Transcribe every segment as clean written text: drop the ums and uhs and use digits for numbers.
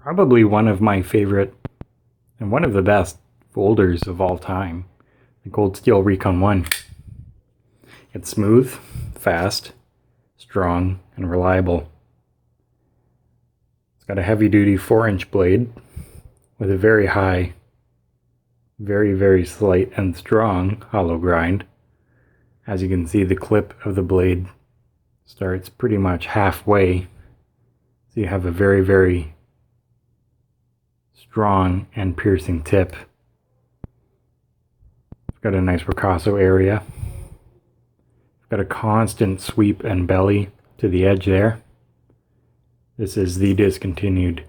Probably one of my favorite and one of the best folders of all time, the Cold Steel Recon 1. It's smooth, fast, strong, and reliable. It's got a heavy-duty 4-inch blade with a very high, very slight and strong hollow grind. As you can see, the clip of the blade starts pretty much halfway, so you have a very strong and piercing tip. It's got a nice ricasso area. It's got a constant sweep and belly to the edge there. This is the discontinued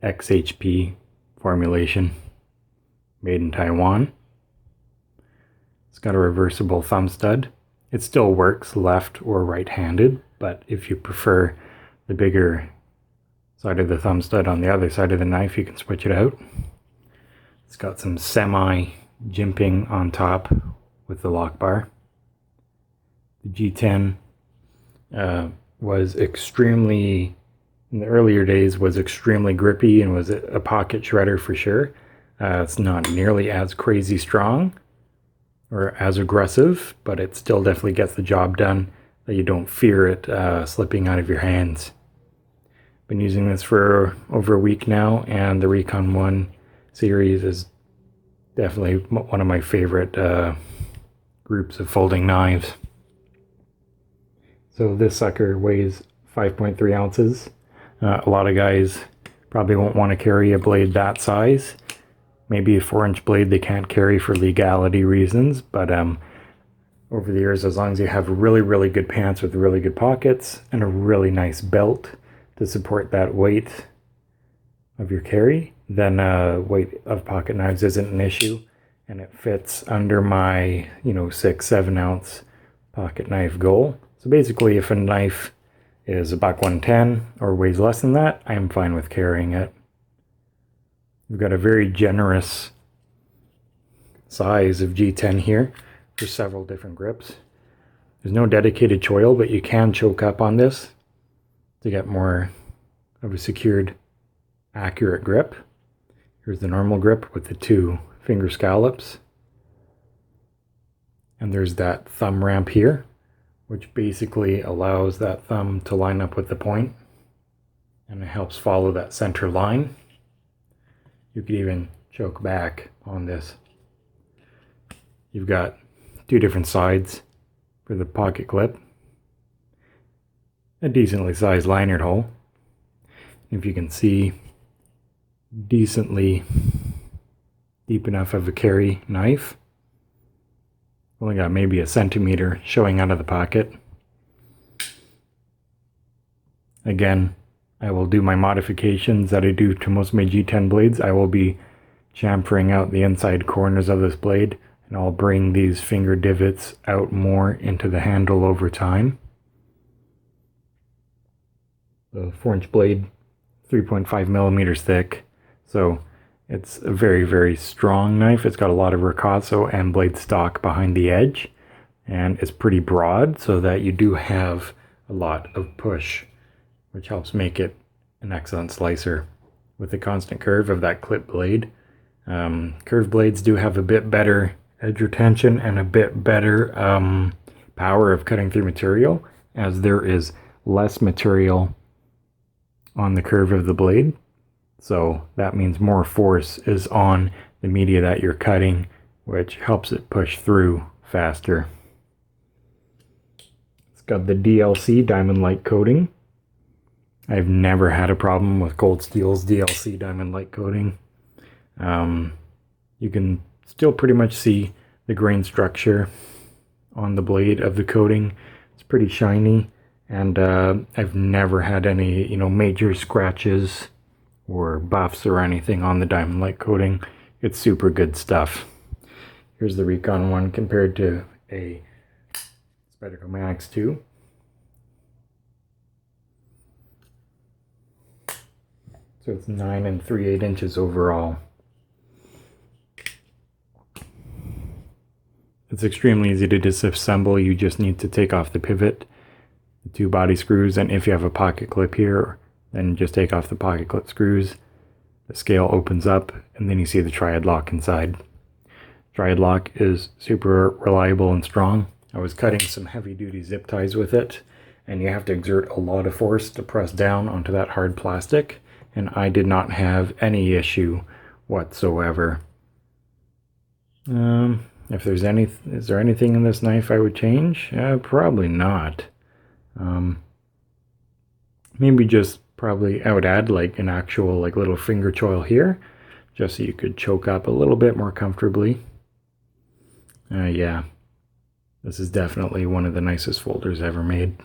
XHP formulation, made in Taiwan. It's got a reversible thumb stud. It still works left or right-handed, but if you prefer the bigger side of the thumb stud on the other side of the knife, you can switch it out. It's got some semi-jimping on top with the lock bar. The G10 was extremely, in the earlier days, was extremely grippy and was a pocket shredder for sure. It's not nearly as crazy strong or as aggressive, but it still definitely gets the job done, that you don't fear it slipping out of your hands. Been using this for over a week now, and the Recon 1 series is definitely one of my favorite groups of folding knives. So this sucker weighs 5.3 ounces. A lot of guys probably won't want to carry a blade that size. Maybe a 4-inch blade they can't carry for legality reasons, but over the years, as long as you have really good pants with really good pockets and a really nice belt to support that weight of your carry, then weight of pocket knives isn't an issue, and it fits under my 6-7 ounce pocket knife goal. So basically, if a knife is $110 or weighs less than that, I am fine with carrying it. We've got a very generous size of G10 here for several different grips. There's no dedicated choil, but you can choke up on this to get more of a secured, accurate grip. Here's the normal grip with the 2 finger scallops. And there's that thumb ramp here, which basically allows that thumb to line up with the point, and it helps follow that center line. You could even choke back on this. You've got 2 different sides for the pocket clip, a decently sized lanyard hole. If you can see, decently deep enough of a carry knife. Only got maybe a centimeter showing out of the pocket. Again, I will do my modifications that I do to most of my G10 blades. I will be chamfering out the inside corners of this blade, and I'll bring these finger divots out more into the handle over time. The 4-inch blade, 3.5 millimeters thick, so it's a very strong knife. It's got a lot of ricasso and blade stock behind the edge, and it's pretty broad so that you do have a lot of push, which helps make it an excellent slicer. With the constant curve of that clip blade, curved blades do have a bit better edge retention and a bit better power of cutting through material, as there is less material on the curve of the blade. So that means more force is on the media that you're cutting, which helps it push through faster. It's got the DLC diamond light coating. I've never had a problem with Cold Steel's DLC diamond light coating. You can still pretty much see the grain structure on the blade of the coating. It's pretty shiny, and I've never had any major scratches or buffs or anything on the diamond light coating. It's super good stuff. Here's the Recon 1 compared to a Spyderco Max 2. So it's 9 3/8 inches overall. It's extremely easy to disassemble. You just need to take off the pivot, the 2 body screws, and if you have a pocket clip here, Then just take off the pocket clip screws. The scale opens up, and then you see the triad lock inside. Triad lock is super reliable and strong. I was cutting some heavy-duty zip ties with it, and you have to exert a lot of force to press down onto that hard plastic, and I did not have any issue whatsoever. If there's is there anything in this knife I would change? Probably not. Maybe just probably I would add like an actual like little finger choil here, just so you could choke up a little bit more comfortably. Yeah, this is definitely one of the nicest folders ever made.